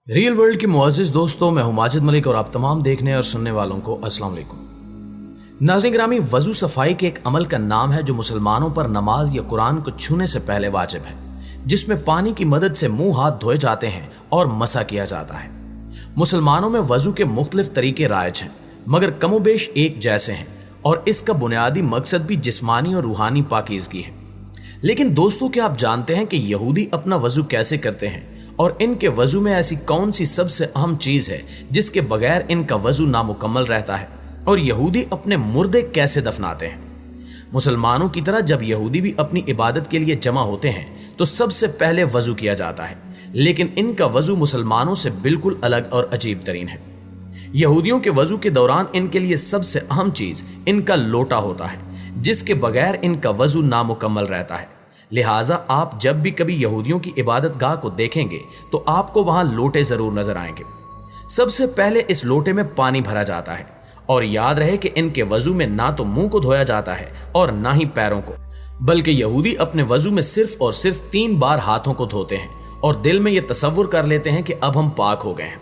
Real world के मुअज़्ज़िज़ दोस्तों, मैं हूं माजिद मलिक और आप तमाम देखने और सुनने वालों को अस्सलाम वालेकुम। नाज़रीन गिरामी, वज़ू सफ़ाई के एक अमल का नाम है जो मुसलमानों पर नमाज या कुरान को छूने से पहले वाजिब है, जिसमें पानी की मदद से मुंह हाथ धोए जाते हैं और मसा किया जाता है। मुसलमानों में वज़ू के मुख्तलिफ तरीके राइज हैं, मगर कमोबेश एक जैसे हैं और इसका बुनियादी मकसद भी जिस्मानी और रूहानी पाकीज़गी है। लेकिन दोस्तों, क्या आप जानते हैं कि यहूदी अपना वज़ू कैसे करते हैं और इनके वज़ू में ऐसी कौन सी सबसे अहम चीज़ है जिसके बगैर इनका वज़ू नामुकम्मल रहता है, और यहूदी अपने मुर्दे कैसे दफनाते हैं। मुसलमानों की तरह जब यहूदी भी अपनी इबादत के लिए जमा होते हैं तो सबसे पहले वज़ू किया जाता है, लेकिन इनका वज़ू मुसलमानों से बिल्कुल अलग और अजीब तरीन है। यहूदियों के वज़ू के दौरान इनके लिए सबसे अहम चीज़ इनका लोटा होता है, जिसके बगैर इनका वज़ू नामुकम्मल रहता है। लिहाजा आप जब भी कभी यहूदियों की इबादत गाह को देखेंगे तो आपको वहां लोटे जरूर नजर आएंगे। सबसे पहले इस लोटे में पानी भरा जाता है, और याद रहे कि इनके वज़ू में ना तो मुंह को धोया जाता है और ना ही पैरों को, बल्कि यहूदी अपने वज़ू में सिर्फ और सिर्फ 3 बार हाथों को धोते हैं और दिल में यह तसव्वुर कर लेते हैं कि अब हम पाक हो गए हैं।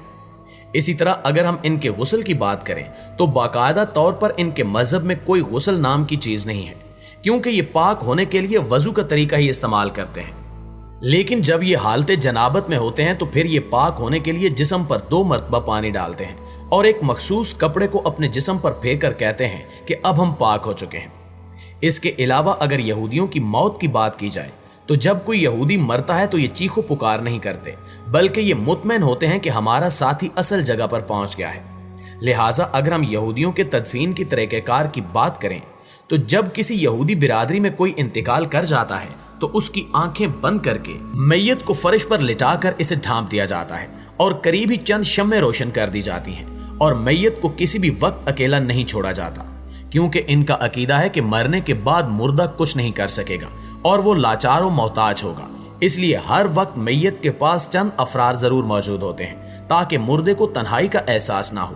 इसी तरह अगर हम इनके गुस्ल की बात करें तो बाकायदा तौर पर इनके मजहब में कोई गुस्ल नाम की चीज नहीं है, क्योंकि ये पाक होने के लिए वज़ू का तरीका ही इस्तेमाल करते हैं। लेकिन जब ये हालते जनाबत में होते हैं तो फिर ये पाक होने के लिए जिस्म पर 2 मरतबा पानी डालते हैं और एक मखसूस कपड़े को अपने जिस्म पर फेंक कर कहते हैं कि अब हम पाक हो चुके हैं। इसके अलावा अगर यहूदियों की मौत की बात की जाए तो जब कोई यहूदी मरता है तो ये चीखो पुकार नहीं करते, बल्कि ये मुतमईन होते हैं कि हमारा साथी असल जगह पर पहुंच गया है। लिहाजा अगर हम यहूदियों के तदफीन की तरीक़ेकार की बात करें तो जब किसी यहूदी बिरादरी में कोई इंतकाल कर जाता है तो उसकी आंखें बंद करके मैयत को फर्श पर लिटाकर इसे ढांप दिया जाता है और करीब ही चंद शम्में रोशन कर दी जाती हैं, और मैयत को किसी भी वक्त अकेला नहीं छोड़ा जाता, क्योंकि इनका अकीदा है कि मरने के बाद मुर्दा कुछ नहीं कर सकेगा और वो लाचार व मोहताज होगा। इसलिए हर वक्त मैयत के पास चंद अफराद जरूर मौजूद होते हैं ताकि मुर्दे को तन्हाई का एहसास ना हो।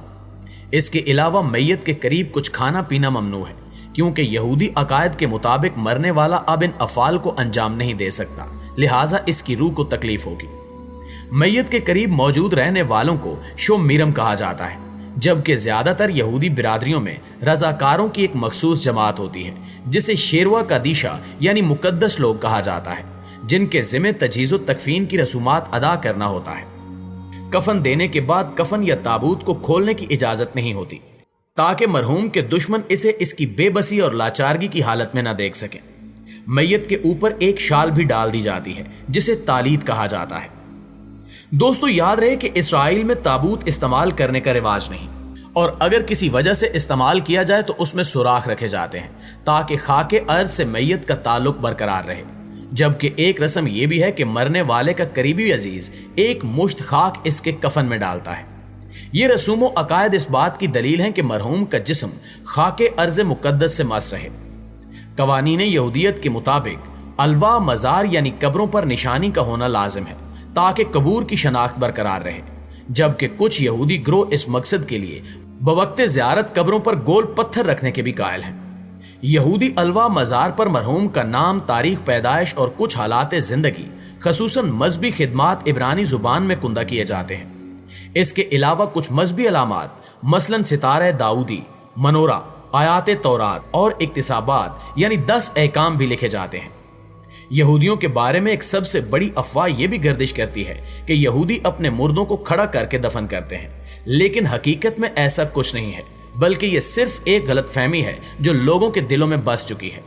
इसके अलावा मैयत के करीब कुछ खाना पीना ममनू है, क्योंकि यहूदी अकायद के मुताबिक मरने वाला अब इन अफाल को अंजाम नहीं दे सकता, लिहाजा इसकी रूह को तकलीफ होगी। मैयत के करीब मौजूद रहने वालों को शो मीरम कहा जाता है, जबकि ज्यादातर यहूदी बिरादरियों में रजाकारों की एक मखसूस जमात होती है जिसे शेरवा का दिशा यानी मुकद्दस लोग कहा जाता है, जिनके जिम्मे तजहीज़ तकफीन की रसूमात अदा करना होता है। कफन देने के बाद कफन या ताबूत को खोलने की इजाजत नहीं होती, ताकि मरहूम के दुश्मन इसे इसकी बेबसी और लाचारगी की हालत में न देख सकें। मैयत के ऊपर एक शाल भी डाल दी जाती है जिसे तालीत कहा जाता है। दोस्तों, याद रहे कि इसराइल में ताबूत इस्तेमाल करने का रिवाज नहीं, और अगर किसी वजह से इस्तेमाल किया जाए तो उसमें सुराख रखे जाते हैं ताकि खाके अर्ज से मैयत का ताल्लुक बरकरार रहे। जबकि एक रस्म यह भी है कि मरने वाले का करीबी अजीज एक मुश्त खाक इसके कफन में डालता है। ये रसूमो अकायद इस बात की दलील है कि मरहूम का जिस्म खाके अर्ज मुकद्दस से मस रहे। कवानीन यहूदियत के मुताबिक अलवा मज़ार यानी कब्रों पर निशानी का होना लाजिम है ताकि कबूर की शनाख्त बरकरार रहे, जबकि कुछ यहूदी ग्रोह इस मकसद के लिए बवक्ते ज़ियारत कब्रों पर गोल पत्थर रखने के भी कायल हैं। यहूदी अलवा मज़ार पर मरहूम का नाम, तारीख पैदाइश और कुछ हालात ज़िंदगी खसूसन मजहबी खिदमात इब्रानी ज़ुबान में कुंदा किए जाते हैं। इसके अलावा कुछ मजहबी अलामात मसलन सितारे दाऊदी, मनोरा, आयात तौरात और इक्तिसाबात यानी 10 अहकाम भी लिखे जाते हैं। यहूदियों के बारे में एक सबसे बड़ी अफवाह यह भी गर्दिश करती है कि यहूदी अपने मुर्दों को खड़ा करके दफन करते हैं, लेकिन हकीकत में ऐसा कुछ नहीं है, बल्कि यह सिर्फ एक गलतफहमी है जो लोगों के दिलों में बस चुकी है।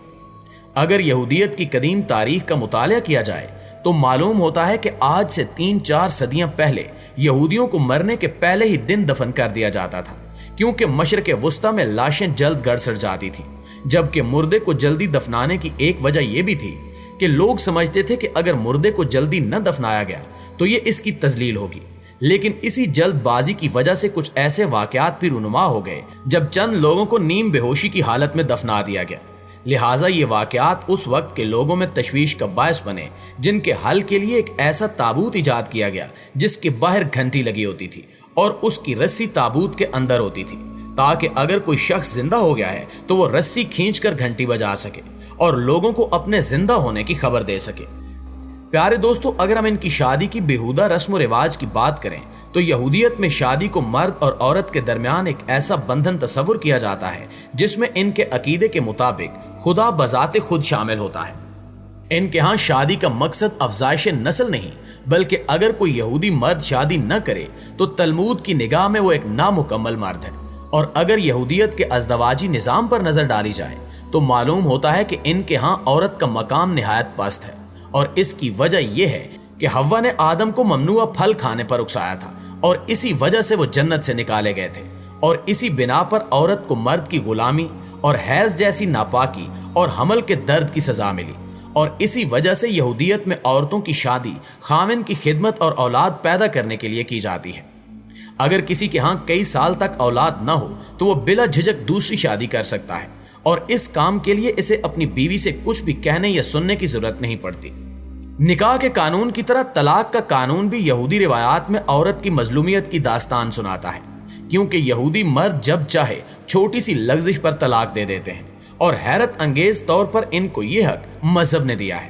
अगर यहूदियत की कदीम तारीख का मुताला किया जाए तो मालूम होता है कि आज से 3-4 सदियां पहले यहूदियों को मरने के पहले ही दिन दफन कर दिया जाता था, क्योंकि मशरिक़ वुस्ता में लाशें जल्द गड़ सड़ जाती थी। जबकि मुर्दे को जल्दी दफनाने की एक वजह यह भी थी कि लोग समझते थे कि अगर मुर्दे को जल्दी न दफनाया गया तो ये इसकी तजलील होगी। लेकिन इसी जल्दबाजी की वजह से कुछ ऐसे वाकयात भी रूनुमा हो गए जब चंद लोगों को नीम बेहोशी की हालत में दफना दिया गया। लिहाजा ये वाकयात उस वक्त के लोगों में तशवीश का बायस बने, जिनके हल के लिए एक ऐसा ताबूत इजाद किया गया जिसके बाहर घंटी लगी होती थी और उसकी रस्सी ताबूत के अंदर होती थी, ताकि अगर कोई शख्स जिंदा हो गया है तो वो रस्सी खींचकर घंटी बजा सके और लोगों को अपने जिंदा होने की खबर दे सके। प्यारे दोस्तों, अगर हम इनकी शादी की बेहुदा रस्म व रिवाज की बात करें تو یہودیت میں شادی کو مرد اور عورت کے درمیان ایک ایسا بندھن تصور کیا جاتا ہے جس میں ان کے عقیدے کے مطابق خدا بذات خود شامل ہوتا ہے۔ ان کے ہاں شادی کا مقصد افزائش نسل نہیں، بلکہ اگر کوئی یہودی مرد شادی نہ کرے تو تلمود کی نگاہ میں وہ ایک نامکمل مرد ہے، اور اگر یہودیت کے ازدواجی نظام پر نظر ڈالی جائے تو معلوم ہوتا ہے کہ ان کے ہاں عورت کا مقام نہایت پست ہے، اور اس کی وجہ یہ ہے کہ حوا نے آدم کو ممنوع پھل کھانے پر اکسایا تھا، اور اسی وجہ سے وہ جنت سے نکالے گئے تھے، اور اسی بنا پر عورت کو مرد کی غلامی اور حیض جیسی ناپاکی اور حمل کے درد کی سزا ملی، اور اسی وجہ سے یہودیت میں عورتوں کی شادی خاوند کی خدمت اور اولاد پیدا کرنے کے لیے کی جاتی ہے۔ اگر کسی کے ہاں کئی سال تک اولاد نہ ہو تو وہ بلا جھجک دوسری شادی کر سکتا ہے، اور اس کام کے لیے اسے اپنی بیوی سے کچھ بھی کہنے یا سننے کی ضرورت نہیں پڑتی۔ نکاح کے قانون کی طرح طلاق کا قانون بھی یہودی روایات میں عورت کی مظلومیت کی داستان سناتا ہے، کیونکہ یہودی مرد جب چاہے چھوٹی سی لغزش پر طلاق دے دیتے ہیں، اور حیرت انگیز طور پر ان کو یہ حق مذہب نے دیا ہے۔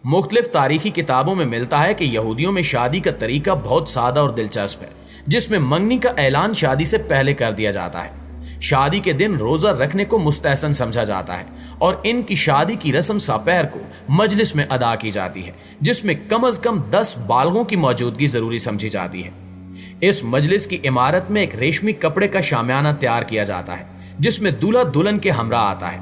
مختلف تاریخی کتابوں میں ملتا ہے کہ یہودیوں میں شادی کا طریقہ بہت سادہ اور دلچسپ ہے، جس میں منگنی کا اعلان شادی سے پہلے کر دیا جاتا ہے۔ شادی کے دن روزہ رکھنے کو مستحسن سمجھا جاتا ہے، اور ان کی شادی کی رسم سپہر کو مجلس میں ادا کی جاتی ہے، جس میں کم از کم 10 بالغوں کی موجودگی ضروری سمجھی جاتی ہے۔ اس مجلس کی عمارت میں ایک ریشمی کپڑے کا شامیانہ تیار کیا جاتا ہے، جس میں دولہا دلہن کے ہمراہ آتا ہے۔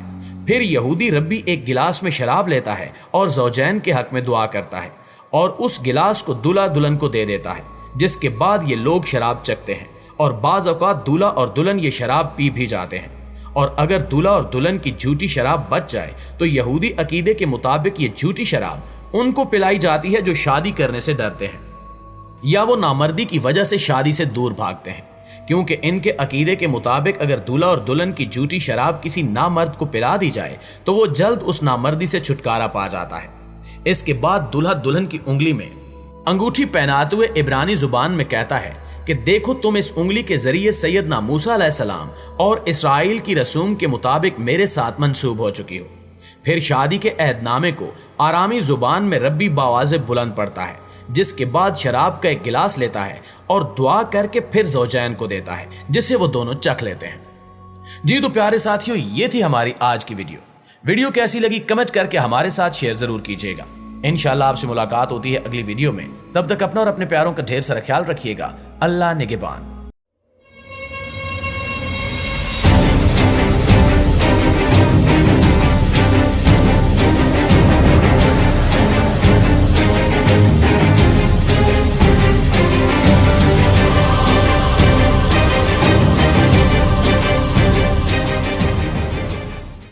پھر یہودی ربی ایک گلاس میں شراب لیتا ہے اور زوجین کے حق میں دعا کرتا ہے، اور اس گلاس کو دولہا دلہن کو دے دیتا ہے، جس کے بعد یہ لوگ شراب چکھتے ہیں، اور بعض اوقات دولہا اور دلہن یہ شراب پی بھی جاتے ہیں، اور اگر دولہا اور دلہن کی جھوٹی شراب بچ جائے تو یہودی عقیدے کے مطابق یہ جھوٹی شراب ان کو پلائی جاتی ہے جو شادی کرنے سے ڈرتے ہیں یا وہ نامردی کی وجہ سے شادی سے دور بھاگتے ہیں، کیونکہ ان کے عقیدے کے مطابق اگر دولہا اور دلہن کی جھوٹی شراب کسی نامرد کو پلا دی جائے تو وہ جلد اس نامردی سے چھٹکارا پا جاتا ہے۔ اس کے بعد دولہا دلہن کی انگلی میں انگوٹھی پہناتے ہوئے عبرانی زبان میں کہتا ہے کہ دیکھو تم اس انگلی کے ذریعے سیدنا موسیٰ علیہ السلام اور اسرائیل کی رسوم کے مطابق میرے ساتھ منسوب ہو چکی ہو۔ پھر شادی کے عہد نامے کو آرامی زبان میں ربی باواز بلند پڑتا ہے، جس کے بعد شراب کا ایک گلاس لیتا ہے اور دعا کر کے پھر زوجین کو دیتا ہے، جسے وہ دونوں چکھ لیتے ہیں۔ جی تو پیارے ساتھیوں، یہ تھی ہماری آج کی ویڈیو کیسی لگی کمنٹ کر کے ہمارے ساتھ شیئر ضرور کیجیے گا۔ انشاءاللہ آپ سے ملاقات ہوتی ہے اگلی ویڈیو میں، تب تک اپنا اور اپنے پیاروں کا ڈھیر سارا خیال رکھیے گا۔ اللہ نگہبان۔